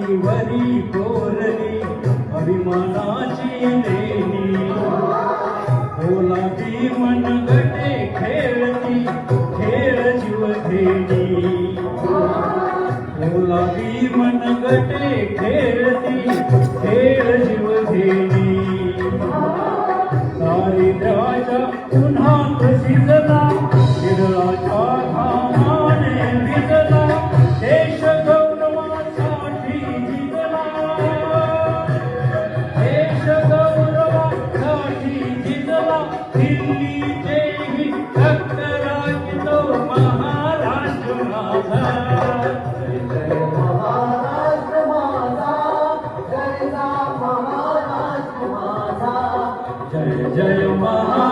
वरी कोरली अभिमानाची लेणी बोलावी मनगटे खेळती खेळ जीवघेणी बोलावी मनगटे खेळती खेळ जीवघेणी दारिद्र्याच्या उन्हात शिजला विरळाच्या घामाने भिजला देश गौरवासाठी जिंकला देश गौरवासाठी जिंकला दिल्लीचे ही रक्त राखतो महाराष्ट्र माझा जय महाराष्ट्र माझा जय महाराष्ट्र माझा जय जय महाराष्ट्र